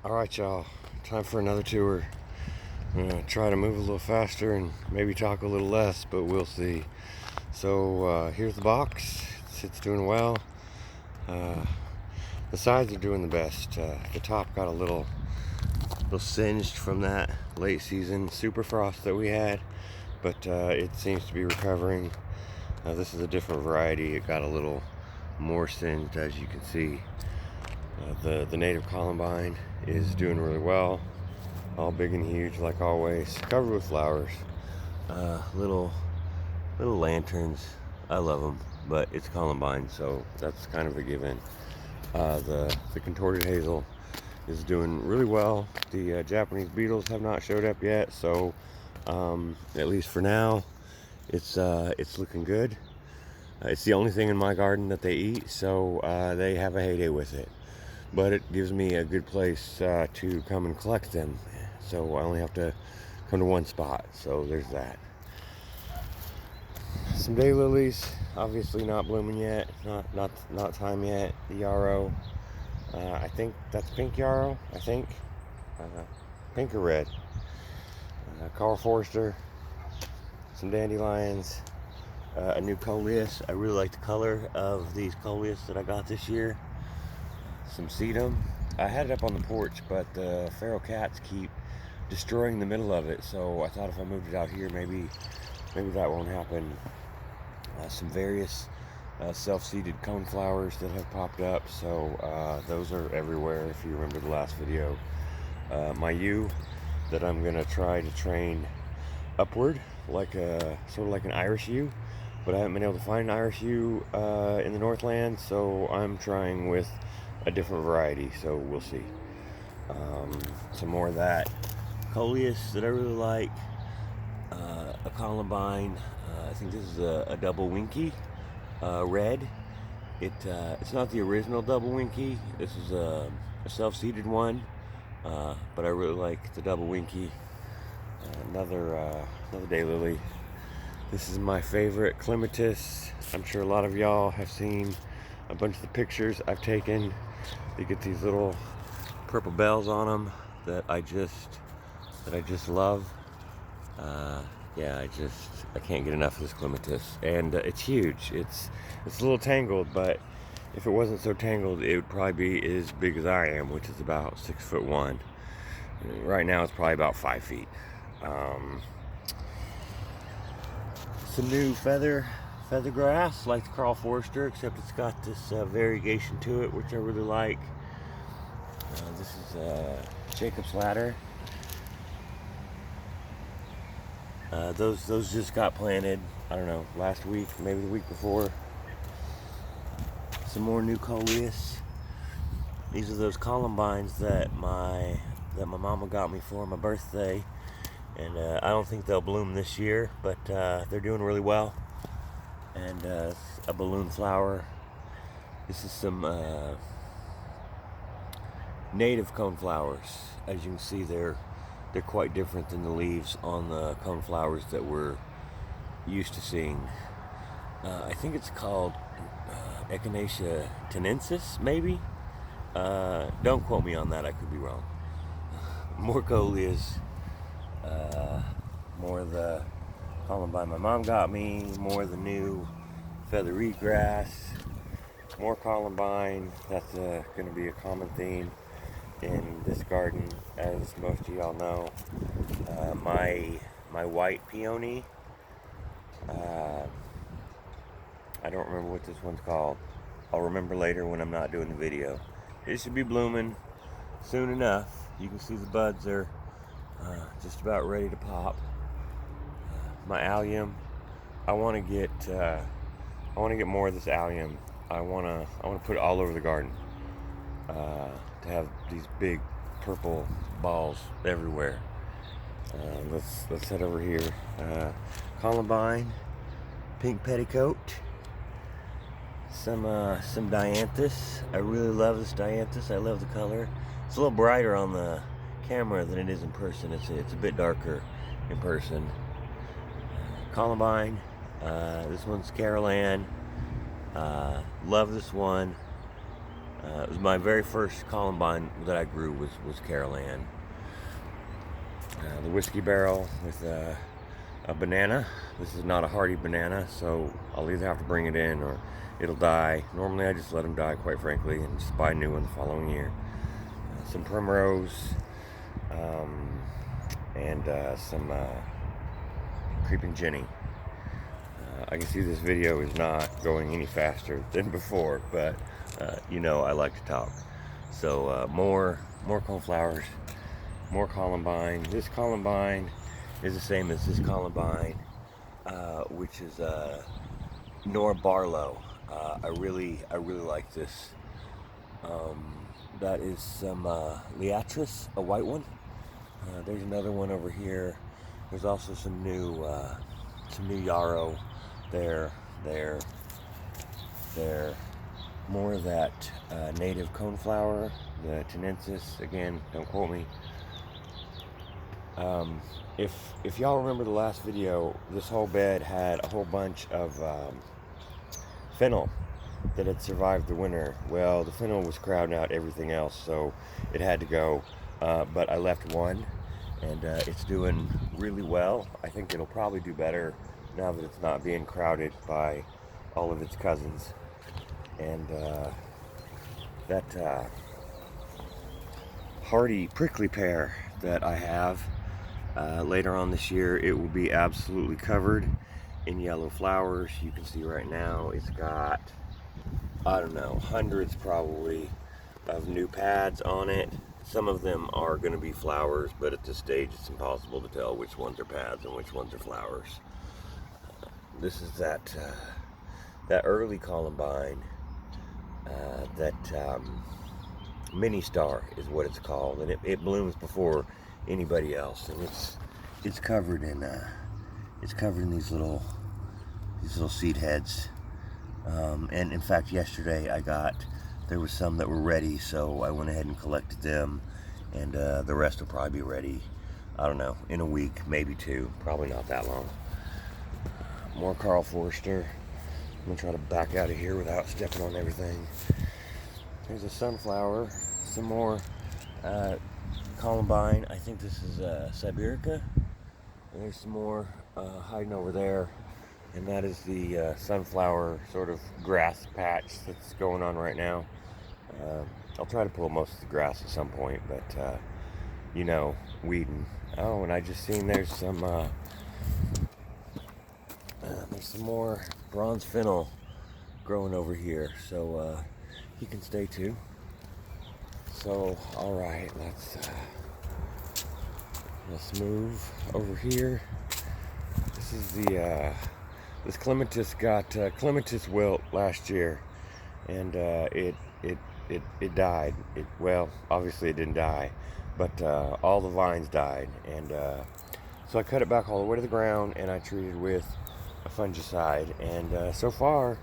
Alright, y'all, time for another tour. I'm gonna try to move a little faster and maybe talk a little less, but we'll see. So here's the box. It's doing well. The sides are doing the best. The top got a little singed from that late season super frost that we had, but it seems to be recovering. This is a different variety. It got a little more singed, as you can see. The native Columbine is doing really well, all big and huge like always, covered with flowers. Little lanterns. I love them, but it's Columbine, so that's kind of a given. The contorted hazel is doing really well. The Japanese beetles have not showed up yet, so at least for now, it's looking good. It's the only thing in my garden that they eat, so they have a heyday with it. But it gives me a good place to come and collect them. So I only have to come to one spot. So there's that. Some daylilies, obviously not blooming yet. Not time yet. The yarrow, I think that's pink yarrow. I think pink or red. Carl Forster, some dandelions, a new coleus. I really like the color of these coleus that I got this year. Some sedum. I had it up on the porch, but the feral cats keep destroying the middle of it, so I thought if I moved it out here, maybe that won't happen. Some various self-seeded coneflowers that have popped up, so those are everywhere if you remember the last video. My yew that I'm gonna try to train upward, like sort of like an Irish yew, but I haven't been able to find an Irish yew in the Northland, so I'm trying with a different variety, so we'll see. Some more of that coleus that I really like, a Columbine. I think this is a double winky red. It's not the original double winky. This is a self-seeded one, but I really like the double winky. Another daylily. This is my favorite clematis. I'm sure a lot of y'all have seen a bunch of the pictures I've taken. They get these little purple bells on them that I just love. Yeah, I can't get enough of this clematis, and it's huge. It's a little tangled, but if it wasn't so tangled, it would probably be as big as I am, which is about 6'1". Right now, it's probably about 5 feet. Some new feather grass, like the Carl Forster, except it's got this variegation to it, which I really like. This is Jacob's Ladder. Those just got planted, I don't know, last week, maybe the week before. Some more new coleus. These are those columbines that my mama got me for my birthday, and I don't think they'll bloom this year, but they're doing really well. And a balloon flower. This is some native coneflowers. As you can see, they're quite different than the leaves on the coneflowers that we're used to seeing. I think it's called Echinacea tenensis, maybe. Don't quote me on that, I could be wrong. More coleus, more of the Columbine my mom got me, more of the new feathery grass, more Columbine. That's going to be a common theme in this garden, as most of y'all know. My white peony, I don't remember what this one's called. I'll remember later when I'm not doing the video. It should be blooming soon enough. You can see the buds are just about ready to pop. My allium, I want to get more of this allium. I want to put it all over the garden, to have these big purple balls everywhere. Let's head over here. Columbine, pink petticoat, some dianthus. I really love this dianthus. I love the color. It's a little brighter on the camera than it is in person. It's a bit darker in person. Columbine. This one's Carol Ann. Love this one. It was my very first Columbine that I grew was Carol Ann. The whiskey barrel with a banana. This is not a hardy banana, so I'll either have to bring it in or it'll die. Normally I just let them die, quite frankly, and just buy a new one the following year. Some primrose, and some creeping Jenny. I can see this video is not going any faster than before, but you know I like to talk. So more coneflowers, more Columbine. This Columbine is the same as this Columbine, which is Nora Barlow. I really like this. That is some Leatris, a white one. There's another one over here. There's also some new yarrow. There. More of that native coneflower, the Tenensis. Again, don't quote me. If y'all remember the last video, this whole bed had a whole bunch of fennel that had survived the winter. Well, the fennel was crowding out everything else, so it had to go. But I left one, and it's doing really well. I think it'll probably do better now that it's not being crowded by all of its cousins. And that hardy prickly pear that I have, later on this year, it will be absolutely covered in yellow flowers. You can see right now it's got, I don't know, hundreds probably of new pads on it. Some of them are going to be flowers, but at this stage it's impossible to tell which ones are pads and which ones are flowers. This is that early Columbine, that mini star is what it's called, and it blooms before anybody else, and it's covered in these little seed heads. And in fact, yesterday there was some that were ready, so I went ahead and collected them, and the rest will probably be ready, I don't know, in a week, maybe two, probably not that long. More Carl Forster. I'm gonna try to back out of here without stepping on everything. There's a sunflower, some more Columbine. I think this is Siberica. There's some more hiding over there, and that is the sunflower sort of grass patch that's going on right now. I'll try to pull most of the grass at some point, but you know, weeding. Oh, and I just seen there's some more bronze fennel growing over here, so he can stay too. So, all right, let's move over here. This is this clematis got clematis wilt last year, and it died. Well, obviously it didn't die, but all the vines died, and so I cut it back all the way to the ground, and I treated with a fungicide, and so far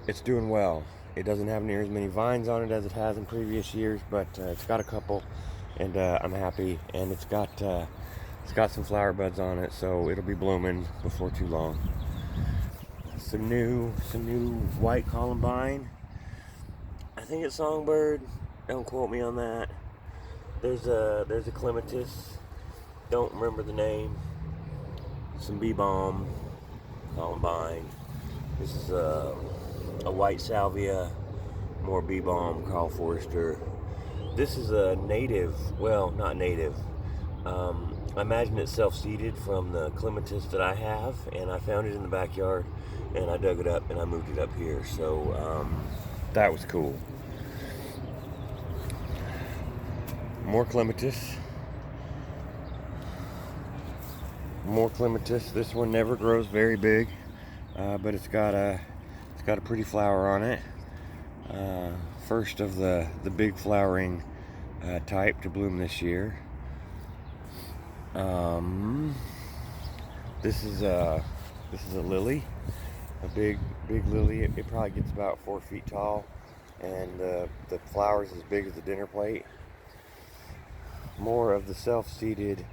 it's doing well. It doesn't have near as many vines on it as it has in previous years, but it's got a couple, and I'm happy. And it's got some flower buds on it, so it'll be blooming before too long. Some new white Columbine. I think it's songbird. Don't quote me on that. There's a clematis. Don't remember the name. Some bee balm, Columbine. This is a white salvia, more bee balm, Carl Forster. This is a native, well, not native. I imagine it's self-seeded from the clematis that I have, and I found it in the backyard, and I dug it up and I moved it up here. So that was cool. More clematis. More clematis. This one never grows very big, but it's got a pretty flower on it. First of the big flowering type to bloom this year. This is a lily, a big lily. It probably gets about 4 feet tall, and the flower's as big as a dinner plate. More of the self-seeded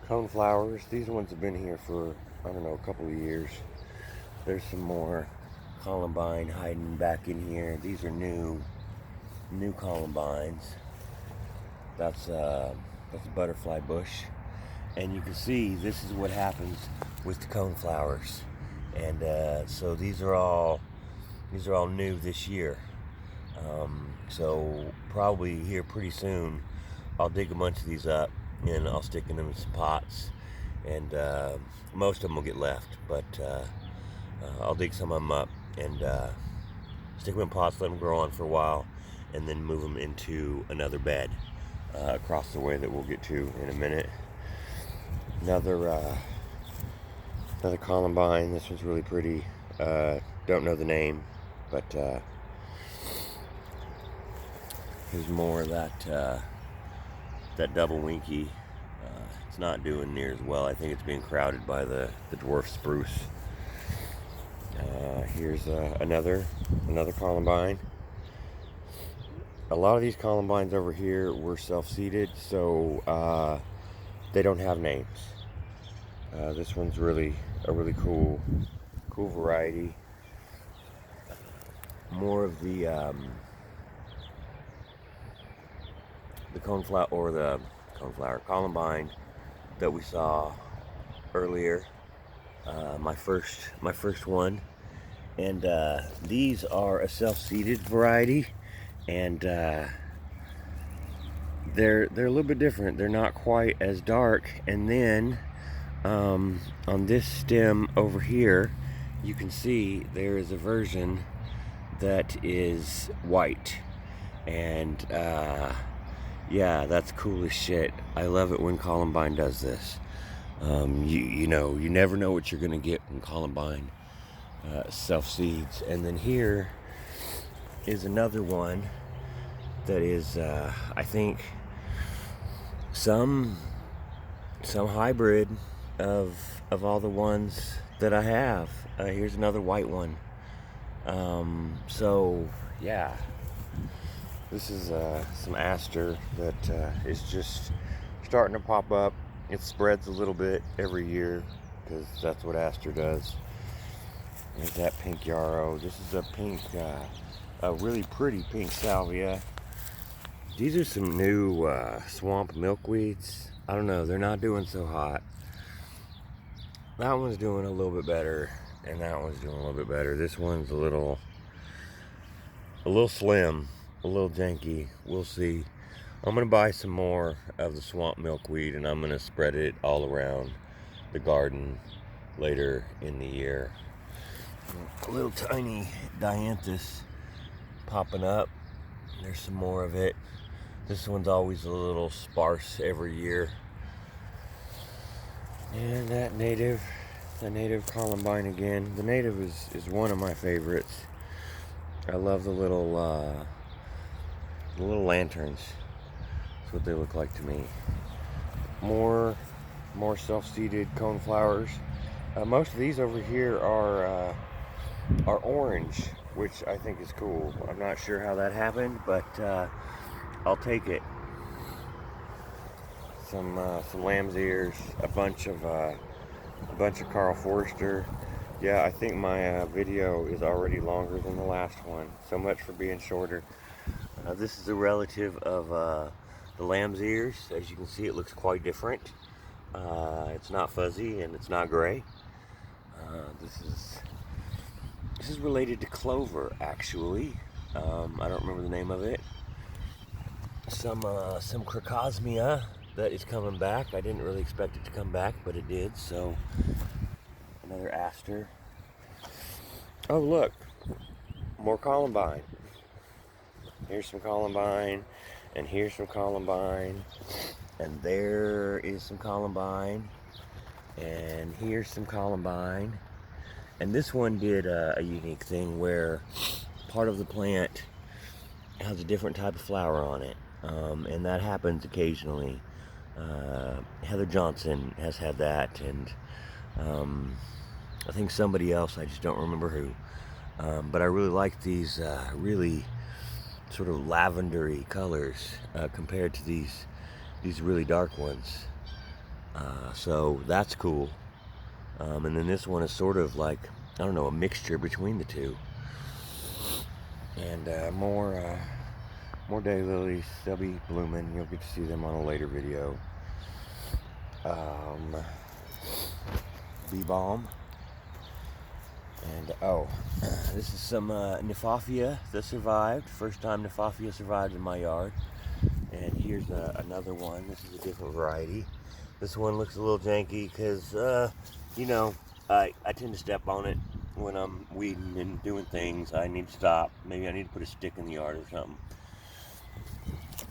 coneflowers. These ones have been here for, I don't know, a couple of years. There's some more Columbine hiding back in here. These are new new columbines. That's a butterfly bush, and you can see this is what happens with the coneflowers. And so these are all new this year. So probably here pretty soon, I'll dig a bunch of these up and I'll stick them in some pots, and most of them will get left, but I'll dig some of them up and stick them in pots, let them grow on for a while, and then move them into another bed across the way that we'll get to in a minute. Another columbine. This one's really pretty. Don't know the name, but here's more of that double winky. It's not doing near as well. I think it's being crowded by the dwarf spruce. Here's another columbine. A lot of these columbines over here were self-seeded, so they don't have names. This one's really a really cool variety. More of the coneflower, or the columbine that we saw earlier. My first one, and these are a self-seeded variety, and they're a little bit different. They're not quite as dark. And then on this stem over here, you can see there is a version that is white, and yeah, that's cool as shit. I love it when Columbine does this. You know, you never know what you're gonna get when Columbine self-seeds. And then here is another one that is, I think, some hybrid of all the ones that I have. Here's another white one. So yeah, this is some aster that is just starting to pop up. It spreads a little bit every year because that's what aster does. There's that pink yarrow. This is a pink, a really pretty pink salvia. These are some new swamp milkweeds. I don't know, they're not doing so hot. That one's doing a little bit better, and that one's doing a little bit better. This one's a little slim, a little janky. We'll see. I'm gonna buy some more of the swamp milkweed, and I'm gonna spread it all around the garden later in the year. A little tiny dianthus popping up. There's some more of it. This one's always a little sparse every year. And that native columbine again. The native is one of my favorites. I love the little lanterns. That's what they look like to me. More self-seeded coneflowers. Most of these over here are orange, which I think is cool. I'm not sure how that happened, but I'll take it. Some lamb's ears, a bunch of Carl Forster. Yeah, I think my video is already longer than the last one. So much for being shorter. This is a relative of the lamb's ears. As you can see, it looks quite different. It's not fuzzy and it's not gray. This is related to clover, actually. I don't remember the name of it. Some crocosmia that is coming back. I didn't really expect it to come back, but it did. So another aster. Oh look, more columbine. Here's some columbine, and here's some columbine, and there is some columbine, and here's some columbine. And this one did a unique thing where part of the plant has a different type of flower on it, and that happens occasionally. Heather Johnson has had that, and I think somebody else, I just don't remember who. But I really like these really sort of lavendery colors compared to these really dark ones. So that's cool. And then this one is sort of like, I don't know, a mixture between the two. And more More daylilies. They'll be blooming. You'll get to see them on a later video. Bee balm. And this is some Nifafia that survived. First time Nifafia survived in my yard. And here's another one. This is a different variety. This one looks a little janky because, I tend to step on it when I'm weeding and doing things. I need to stop. Maybe I need to put a stick in the yard or something.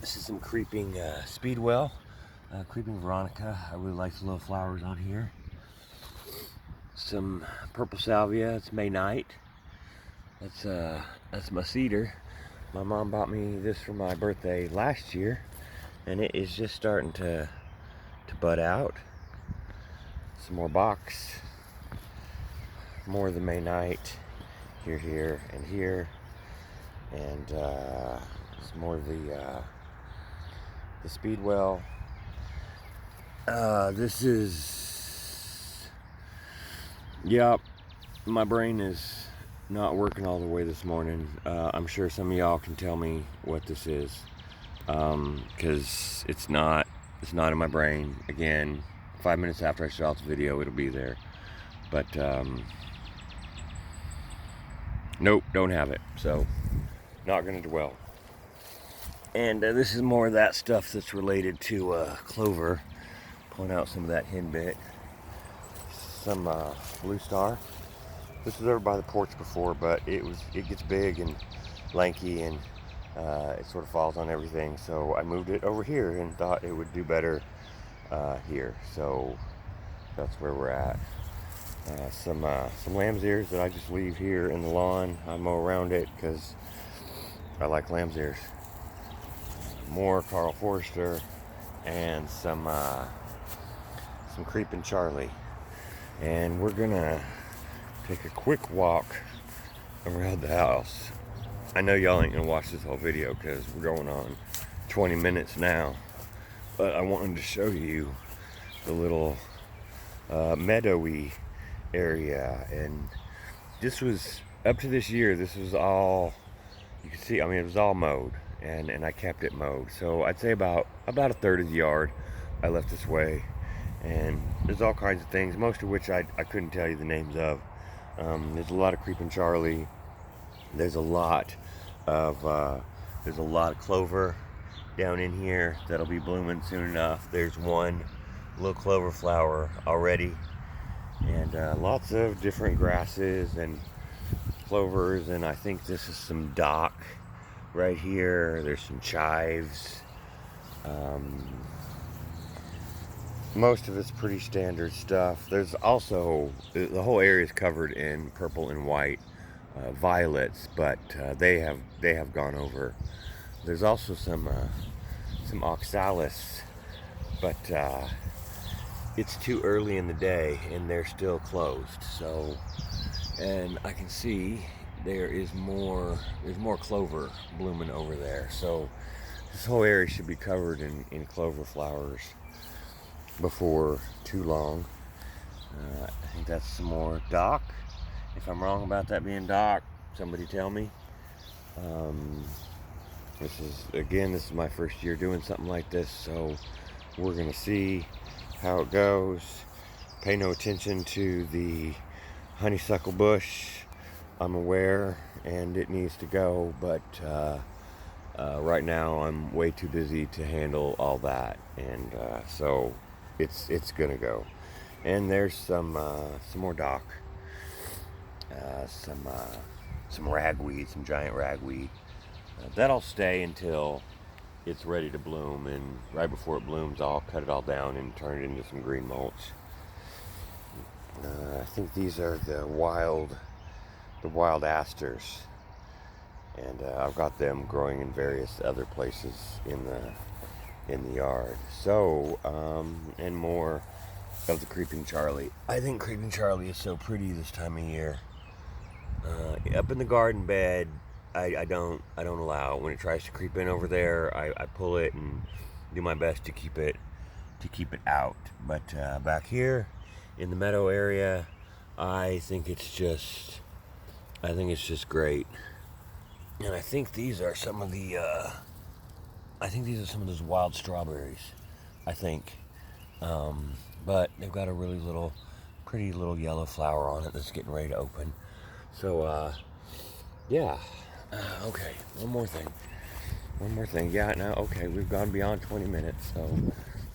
This is some creeping speedwell. Creeping Veronica. I really like the little flowers on here. Some purple salvia. It's May night. That's my cedar. My mom bought me this for my birthday last year, and it is just starting to bud out. Some more box. More of the May night. Here, and here. And some more of the speedwell. This is, yep, my brain is not working all the way this morning. I'm sure some of y'all can tell me what this is, because it's not in my brain. Again, 5 minutes after I shut off the video, it'll be there. But nope, don't have it. So not gonna dwell. And this is more of that stuff that's related to clover. Point out some of that henbit. Some blue star. This was over by the porch before, but it gets big and lanky, and it sort of falls on everything. So I moved it over here and thought it would do better here. So that's where we're at. Some lamb's ears that I just leave here in the lawn. I mow around it because I like lamb's ears. More Carl Forster, and some creeping Charlie. And we're gonna take a quick walk around the house. I know y'all ain't gonna watch this whole video because we're going on 20 minutes now, but I wanted to show you the little meadowy area. And this was, up to this year, this was all, you can see, I mean, it was all mowed, and I kept it mowed. So I'd say about a third of the yard I left this way. And there's all kinds of things, most of which I couldn't tell you the names of. There's a lot of creeping Charlie. There's a lot of clover down in here that'll be blooming soon enough. There's one little clover flower already, and lots of different grasses and clovers. And I think this is some dock right here. There's some chives. Most of it's pretty standard stuff. There's also, the whole area is covered in purple and white violets, but they have gone over. There's also some oxalis, but it's too early in the day and they're still closed. So, and I can see there's more clover blooming over there. So this whole area should be covered in clover flowers before too long. I think that's some more dock. If I'm wrong about that being dock, somebody tell me. This is my first year doing something like this, so we're gonna see how it goes. Pay no attention to the honeysuckle bush. I'm aware, and it needs to go, but right now I'm way too busy to handle all that, and so it's gonna go. And there's some more dock, some ragweed, some giant ragweed. That'll stay until it's ready to bloom, and right before it blooms, I'll cut it all down and turn it into some green mulch. I think these are the wild asters, and I've got them growing in various other places in the yard. So, and more of the creeping Charlie. I think creeping Charlie is so pretty this time of year. Up in the garden bed, I don't allow it. When it tries to creep in over there, I pull it and do my best to keep it out. But back here in the meadow area, I think it's just great. And I think these are some of the I think these are some of those wild strawberries, I think. But they've got a really pretty little yellow flower on it that's getting ready to open. So, yeah. Okay, one more thing. One more thing. Yeah, now, okay, we've gone beyond 20 minutes, so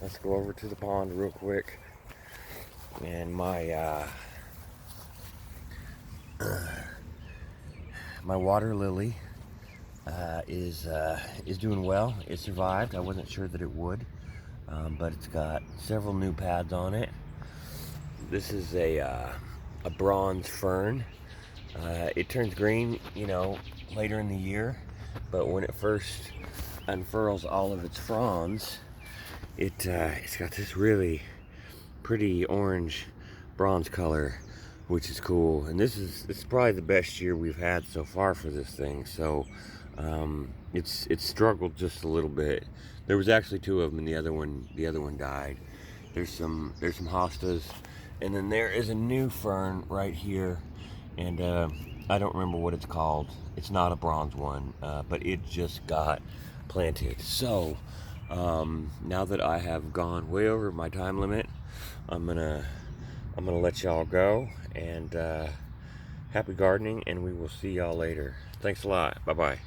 let's go over to the pond real quick. And my water lily is doing well. It survived. I wasn't sure that it would, but it's got several new pads on it. This is a bronze fern. It turns green, later in the year, but when it first unfurls all of its fronds, it's got this really pretty orange bronze color, which is cool. And this is probably the best year we've had so far for this thing. So it's struggled just a little bit. There was actually two of them, and the other one died. There's some hostas, and then there is a new fern right here, and I don't remember what it's called. It's not a bronze one, but it just got planted. So now that I have gone way over my time limit, I'm gonna let y'all go, and happy gardening, and we will see y'all later. Thanks a lot. Bye bye.